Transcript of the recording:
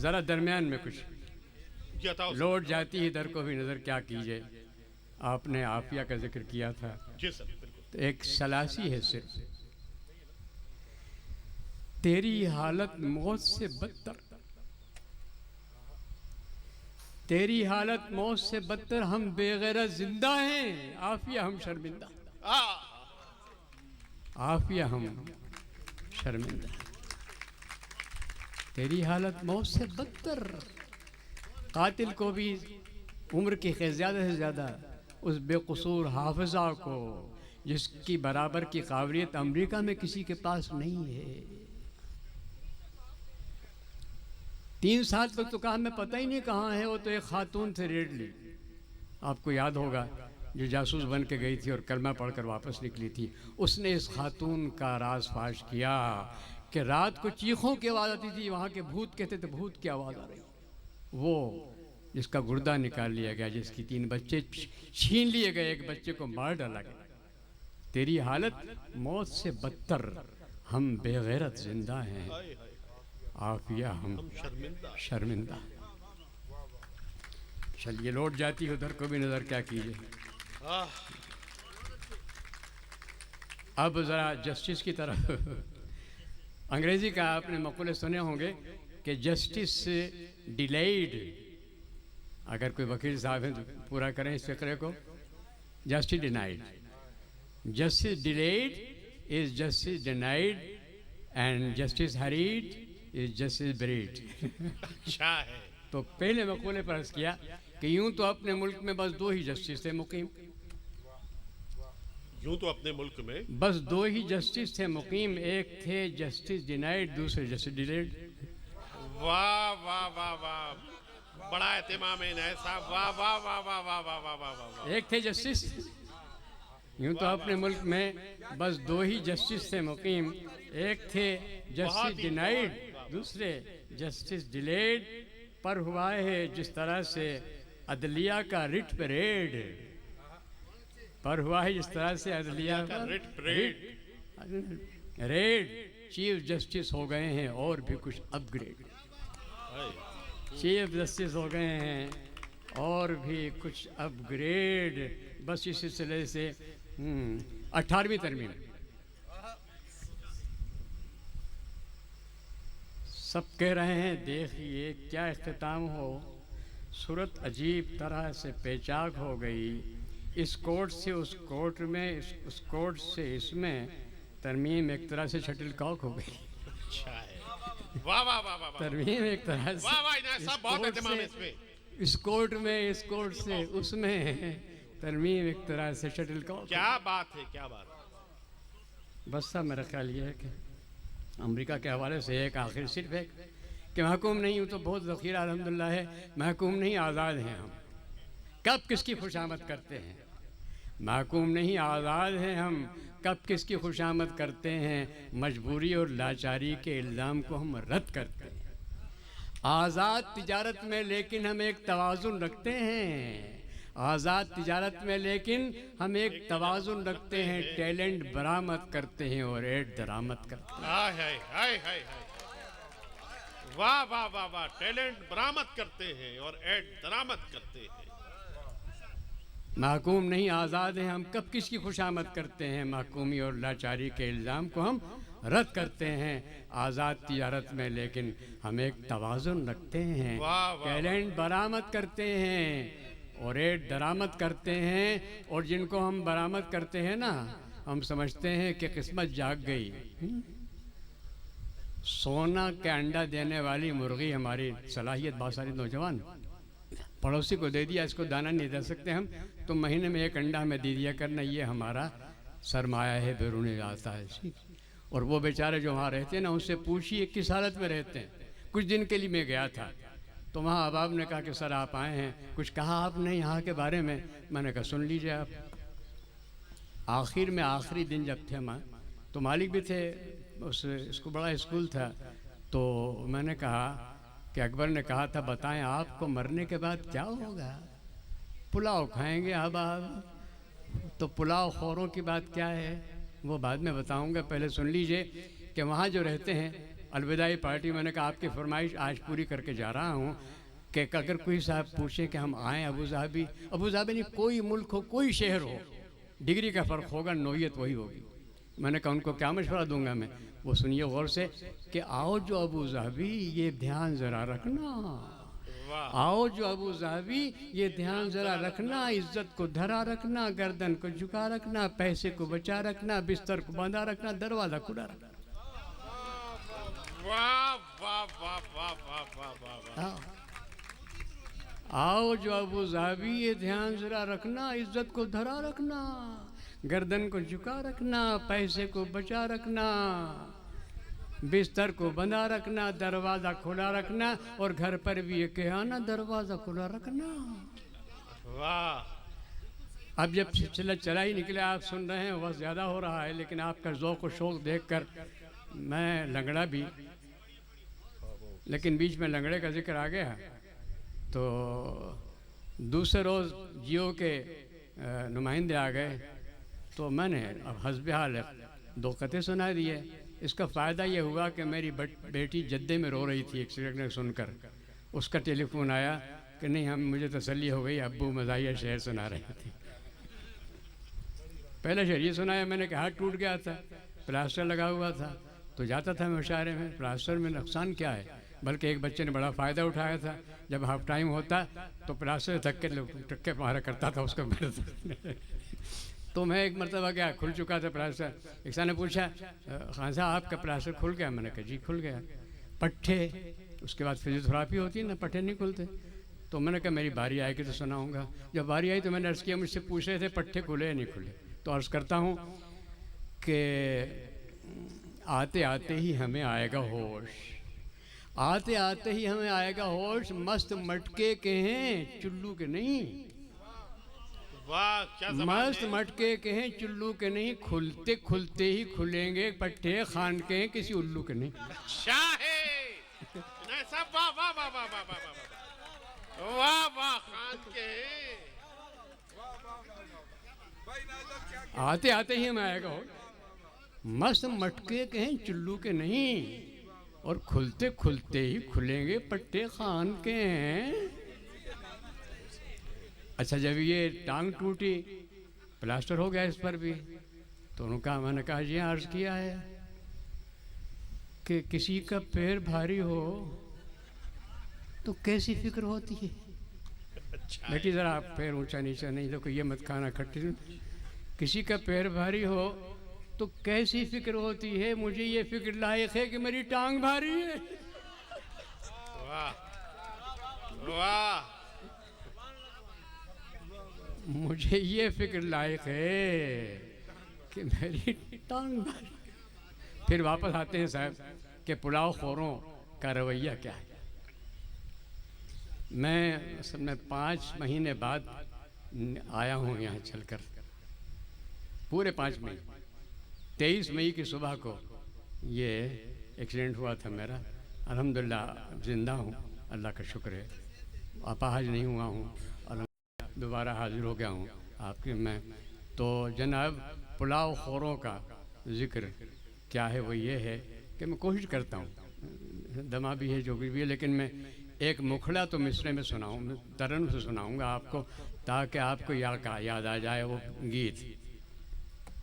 ज़रा दरमियान में कुछ लौट जाती है इधर को भी नज़र, क्या कीजिए। आपने आफिया का जिक्र किया था जी सर, बिल्कुल। तो एक सलासी है सिर्फ, तेरी हालत मौत से बदतर, तेरी हालत मौत से बदतर, हम बेगैरत जिंदा हैं, आफिया हम शर्मिंदा, आफिया हम शर्मिंदा। तेरी हालत मौत से बदतर, कातिल को भी उम्र की ज़्यादा से ज़्यादा उस बेकसूर हाफिज़ा को जिसकी बराबर की काबिलियत अमेरिका में किसी के पास नहीं है। 3 साल तक तो कहा मैं पता ही नहीं कहाँ है वो, तो एक खातून से रेड ली, आपको याद होगा, जो जासूस बन के गई थी और कलमा पढ़कर वापस निकली थी। उसने इस खातून का राज फाश किया कि रात को चीखों की आवाज़ आती थी, वहाँ के भूत कहते थे भूत की आवाज़ आ रही, वो जिसका गुर्दा निकाल लिया गया, जिसकी 3 बच्चे छीन लिए गए, एक बच्चे को मार डाला गया। तेरी हालत मौत से बदतर, हम बेगैरत जिंदा हैं, आफिया हम शर्मिंदा। चलिए लौट जाती उधर को भी नज़र, क्या कीजिए। अब ज़रा जस्टिस की तरफ अंग्रेज़ी का आपने मक़ूले सुने होंगे कि जस्टिस डिलेड, अगर कोई वकील साहब हैं तो पूरा करें इस फ़िक्रे को, justice denied, justice delayed is justice denied and justice hurried is justice breed. अच्छा है। तो पहले मक़ूले पर अर्ज़ किया कि यूं तो अपने मुल्क में बस 2 ही जस्टिस थे मुकीम, यूं तो अपने मुल्क में बस 2 ही जस्टिस थे मुकीम, एक थे जस्टिस डिनाइड, दूसरे जस्टिस डिलेड। वाह वाह वाह वाह, बड़ा एहतिमाम है इनायत साहब, वाह वाह वाह वाह वाह वाह वाह वाह वाह। एक थे जस्टिस, यूं तो अपने मुल्क में बस 2 ही जस्टिस थे मुकीम, एक थे जस्टिस डिनाइड, दूसरे जस्टिस डिलेड। पर हुआ है जिस तरह से अदलिया का रिट परेड, पर हुआ है जिस तरह से अदलिया का writ parade, red, chief justice हो गए हैं और भी कुछ अपग्रेड, चीफ जस्टिस हो गए हैं और भी कुछ अपग्रेड। बस इस सिलसिले से 18वीं तरमीम, सब कह रहे हैं देखिए क्या इख्तिताम हो, सूरत अजीब तरह से पेचाक हो गई, इस कोर्ट से उस कोर्ट में, उस कोर्ट से इसमें, तरमीम एक तरह से शटलकॉक हो गई। अच्छा है, वाह वाह वाह वाह, तरमीम एक तरह से, वाह वाह इनायत साहब, बहुत एहतिमाम है इसमें, इस कोर्ट में, इस कोर्ट से उसमें, तरमीम एक तरह से शटलकॉक। क्या बात है, क्या बात है। बस साहब मेरा ख्याल ये है कि अमेरिका के हवाले से एक आखिर सिर्फ एक कि महकूम नहीं हूँ तो बहुत ज़ख़ीरा अल्हम्दुलिल्लाह है, महकूम नहीं आज़ाद हैं हम, कब किसकी खुशामद करते हैं, महकूम नहीं आज़ाद हैं हम, कब किसकी खुशामद करते हैं, मजबूरी और लाचारी के इल्ज़ाम को हम रद्द करते हैं। आज़ाद तिजारत में लेकिन हम एक तवाज़ुन रखते हैं, आज़ाद तिजारत में लेकिन हम एक तवाज़ुन रखते हैं, टैलेंट बरामद करते हैं और एड दरामद करते हैं। हाय हाय हाय हाय हाय, वाह वाह वाह वाह, टैलेंट बरामद करते हैं और एड दरामद करते हैं। महकूम नहीं आज़ाद हैं हम, कब किसकी खुशामद करते हैं, महकूमी और लाचारी के इल्ज़ाम को हम रद्द करते हैं। आज़ाद तिजारत में लेकिन हम एक तवाज़ुन रखते हैं, टैलेंट बरामद करते हैं और एड दरामद करते हैं। और जिनको हम बरामद करते हैं ना, हम समझते हैं कि किस्मत जाग गई। सोना के अंडा देने वाली मुर्गी हमारी सलाहियत, बहुत सारे नौजवान पड़ोसी को दे दिया, इसको दाना नहीं दे सकते हम, तो महीने में एक अंडा हमें दे दिया करना, ये हमारा सरमाया है, बैरून आता है। और वो बेचारे जो वहाँ रहते हैं ना, उनसे पूछिए किस हालत में रहते हैं। कुछ दिन के लिए मैं गया था तो वहाँ अहबाब ने कहा कि सर आप आए हैं, कुछ कहा आपने यहाँ के बारे में? मैंने कहा सुन लीजिए आप। आखिर में आखिरी दिन जब थे वहाँ, तो मालिक भी थे, उसको बड़ा स्कूल था, तो मैंने कहा कि अकबर ने कहा था बताएं आपको मरने के बाद क्या होगा? पुलाव खाएंगे अहबाब। तो पुलाव खौरों की बात क्या है वो बाद में बताऊंगा, पहले सुन लीजिए कि वहाँ जो रहते हैं अलविदाई पार्टी। मैंने कहा आपकी फरमाइश आज पूरी करके जा रहा हूँ कि अगर कोई साहब पूछे कि हम आएँ अबू धाबी नहीं, कोई मुल्क हो, कोई शहर हो, डिग्री का फ़र्क होगा, नौयत वही होगी। मैंने कहा उनको क्या मशवरा दूंगा मैं? वो सुनिए गौर से कि आओ जो अबू धाबी, ये ध्यान ज़रा रखना, आओ जो अबू धाबी, ये ध्यान ज़रा रखना, इज्जत को धरा रखना, गर्दन को झुका रखना, पैसे को बचा रखना, बिस्तर को बांधा रखना, दरवाज़ा खुला रखना। वाह वाह वाह वाह वाह वाह वाह वाह। आओ जो अबू धाबी, ये ध्यान ज़रा रखना, इज्जत को धरा रखना, गर्दन को झुका रखना, पैसे को बचा रखना, बिस्तर को बंधा रखना, दरवाज़ा खुला रखना, और घर पर भी ये कहना दरवाज़ा खुला रखना। वाह। अब जब सिलसिला चला ही निकले, आप सुन रहे हैं, बहुत ज़्यादा हो रहा है, लेकिन आपका ज़ौक़ व शौक़ देखकर मैं लंगड़ा भी, लेकिन बीच में लंगड़े का जिक्र आ गया तो दूसरे रोज़ जियो के नुमाइंदे आ गए, तो मैंने अब हस्बे हाल 2 कते सुना दिए। इसका फ़ायदा ये हुआ कि मेरी बेटी जद्दे में रो रही थी एक्सीडेंट सुनकर, उसका टेलीफोन आया कि नहीं, हम मुझे तसल्ली हो गई, अब्बू मज़ाहिया शेर सुना रहे थे। पहले शेर ये सुनाया मैंने कि हाथ टूट गया था, प्लास्टर लगा हुआ था, तो जाता था मुशायरे में, प्लास्टर में नुकसान क्या है, बल्कि एक बच्चे ने बड़ा फ़ायदा उठाया था, जब हाफ टाइम होता तो प्लास्टर टक्के मारा करता था उसको। तो मैं एक मरतबा क्या खुल चुका था प्लास्टर, एक ने पूछा खान साहब आपका प्लास्टर खुल गया? मैंने कहा जी खुल गया। पट्टे, उसके बाद फिजियोथेरापी होती है ना, पट्टे नहीं खुलते। तो मैंने कहा मेरी बारी आएगी तो सुनाऊंगा। जब बारी आई तो मैंने अर्ज़ किया, मुझसे पूछ रहे थे पट्टे खुले या नहीं खुले, तो अर्ज़ करता हूँ कि आते आते ही हमें आएगा होश, आते आते ही हमें आएगा होश, मस्त मटके के हैं चुल्लू के नहीं। वाह क्या मस्त मटके के हैं चुल्लू के नहीं, खुलते खुलते ही खुलेंगे पट्टे खान के हैं किसी उल्लू के नहीं। शाहे सब वाह वाह वाह वाह वाह वाह वाह वाह वाह खान के हैं। आते आते ही हमें आएगा होश, मस्त मटके के हैं चुल्लू के नहीं, और खुलते खुलते ही खुलेंगे पट्टे खान के हैं। अच्छा जब ये टांग टूटी, प्लास्टर हो गया इस पर भी, तो उन्होंने कहा, मैंने कहा जी अर्ज़ किया है कि किसी का पैर भारी हो तो कैसी फिक्र होती है। बेटी ज़रा पैर ऊंचा नीचा नहीं, देखो ये मत खाना खट्टी। किसी का पैर भारी हो तो कैसी फिक्र होती है, मुझे ये फिक्र लायक है कि मेरी टांग भारी है। वाह वाह। मुझे ये फिक्र लायक है कि मेरी टांग भारी। फिर वापस आते हैं साहब कि पुलाव खोरों का रवैया क्या है। मैं असल में 5 महीने बाद आया हूँ यहाँ चलकर, पूरे 5 महीने। 23 मई की सुबह को ये एक्सीडेंट हुआ था मेरा। अल्हम्दुलिल्लाह ज़िंदा हूँ, अल्लाह का शुक्र है, अपाहज नहीं हुआ हूँ, दोबारा हाजिर हो गया हूँ आपके मैं। तो जनाब पुलाव खोरों का ज़िक्र क्या है, वो ये है कि मैं कोशिश करता हूँ, दमा भी है जो भी है, लेकिन मैं एक मुखड़ा तो मिसरे में सुनाऊँ, तरन से सुनाऊँगा आपको, ताकि आपको याद आ जाए वो गीत।